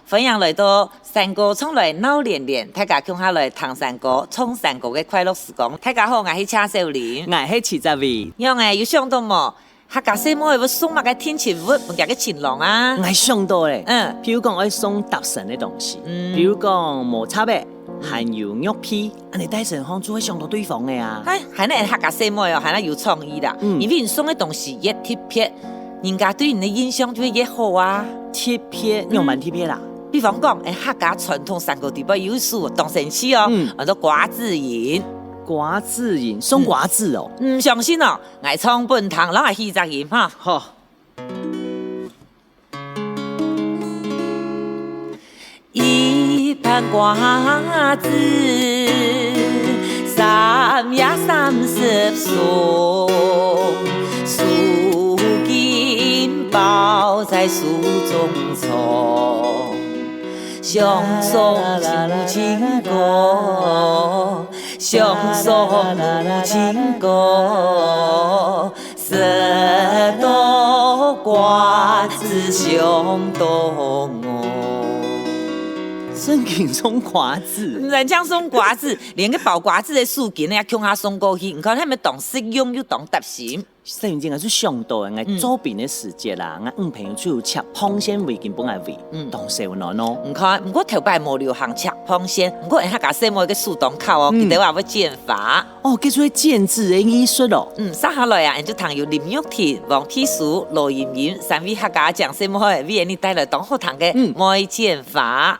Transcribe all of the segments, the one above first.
欢迎来到山歌创来闹连连，大家共下来谈山歌、唱山歌的快乐时光。大家好，我是车少年，我是齐泽伟。因为有想到么？客家细妹要送乜嘅天晴物，唔夾嘅晴朗啊！我想到咧，譬如講我送特神嘅東西，譬如講摩擦嘅，還有肉皮，你帶上行就會想到對方嘅啊。係呢客家細妹哦，係呢有創意啦。因為你送嘅東西越特別，人家對你嘅印象就會越好啊。特別，用蠻特別啦。比方講，客家傳統山歌地方有數當神器哦，叫做瓜子仁。瓜子仁送瓜子哦，唔相信哦，我唱本堂，然後係雜音哈。好。一盤瓜子330束，素金包在樹中藏，相送無情歌。相送無情歌，十朵瓜子相當哦。聖經送瓜子，唔係講送瓜子，連個包瓜子的樹根也向下送過去。你看，係咪當實用又當特心？雖然我是想到我左邊的時節啦，我朋友就吃螃蟹味根本係味，當小暖咯。唔看，不過頭擺冇流行吃螃蟹，不過客家細妹嘅樹檔口哦，記得話要剪髮。哦，叫做剪紙的藝術咯。接下來啊，就談有林玉田、黃天書、羅妍妍三位客家講細妹，為你帶來當好聽嘅愛剪髮。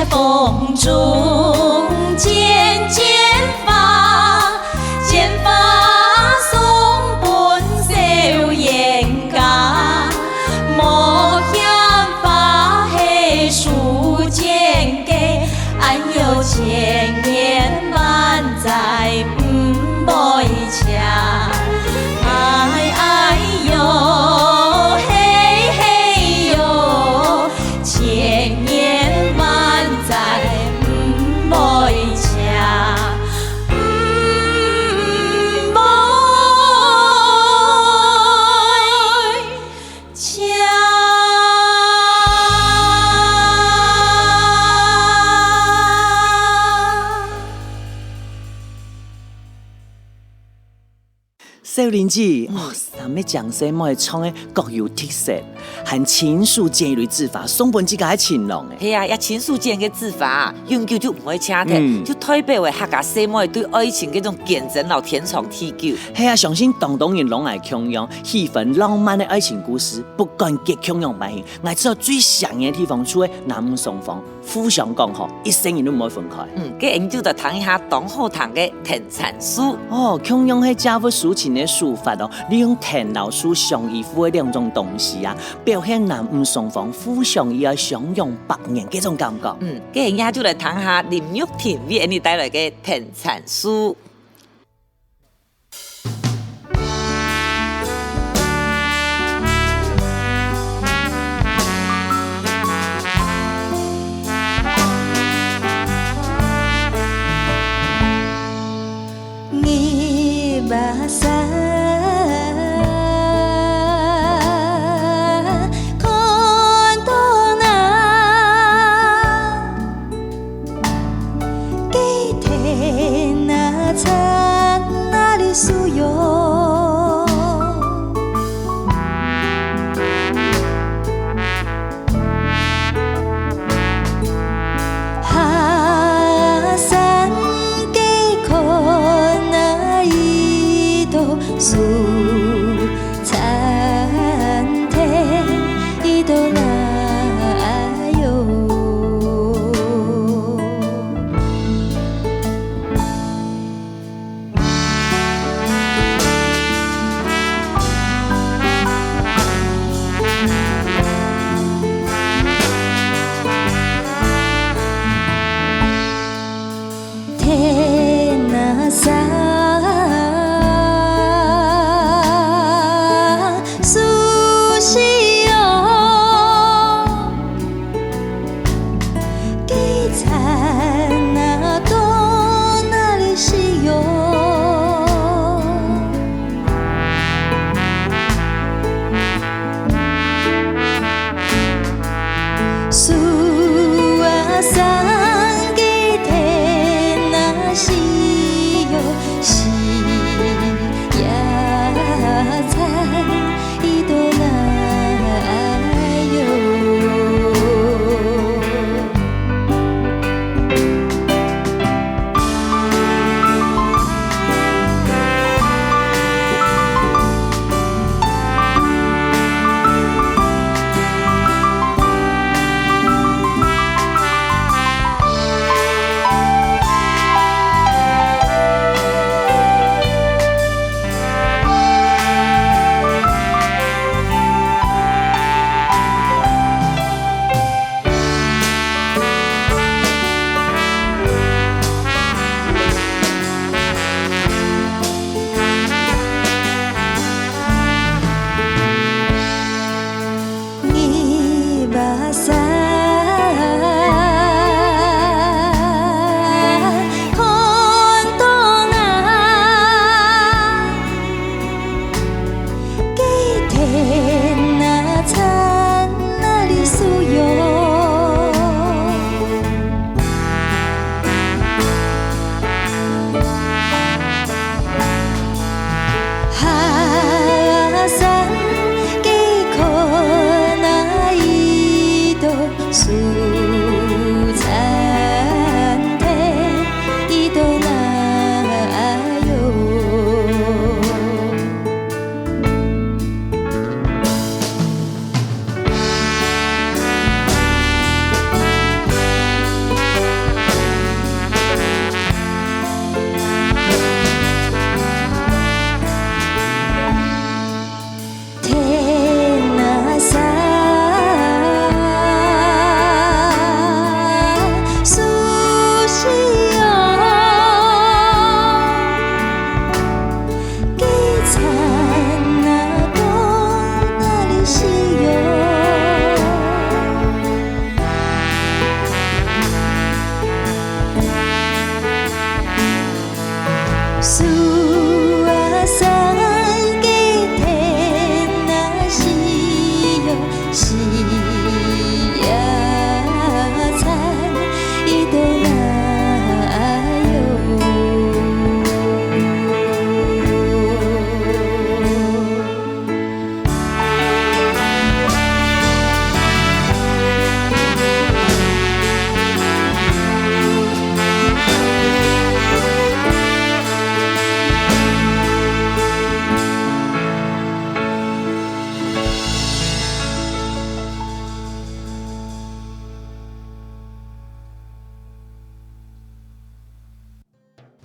风中剪剪发，剪发送本小严家，莫嫌发黑书剪给，俺有千年万载不。林姐，咱们讲什么创的各有特色，和亲属建立制法，松本之家青龙诶。係啊，一親屬間嘅字法，永久就唔會差嘅，就代表為客家社會對愛情嗰種堅貞老天長地久。係啊，相信當人攏愛共樣，氣氛浪漫嘅愛情故事，不管結共樣版型，我知道最想嘅地方，除咗男女雙方互相講好，一生人都唔會分開。嘅研究就談一下當後堂嘅藤纏書。哦，共樣係家父抒情嘅書法哦，利用藤老樹相依附嘅兩種東西啊，表現男女雙方互相要相擁百年嗰種感覺。嘅人家就嚟談下林玉婷為你帶來嘅藤纏書。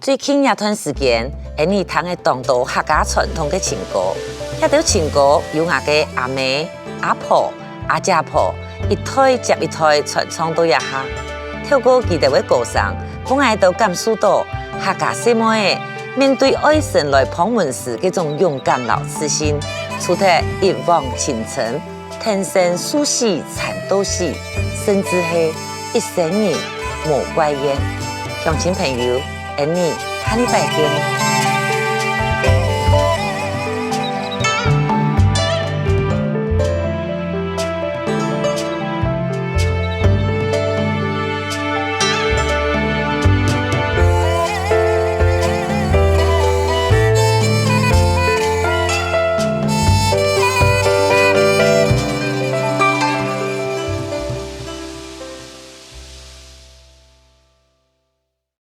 最近一段时间，你听的当道客家传统的情歌，遐条情歌由我嘅阿妹、阿婆、阿姐婆一代接一代传唱到一下。透过佢哋嘅歌聲，我哋都感受到客家細妹面對愛神來訪問時嗰種勇敢老自信，除咗一往情深，天生蘇死纏到死，甚至係一生人無怪怨。鄉親朋友，你下禮拜見。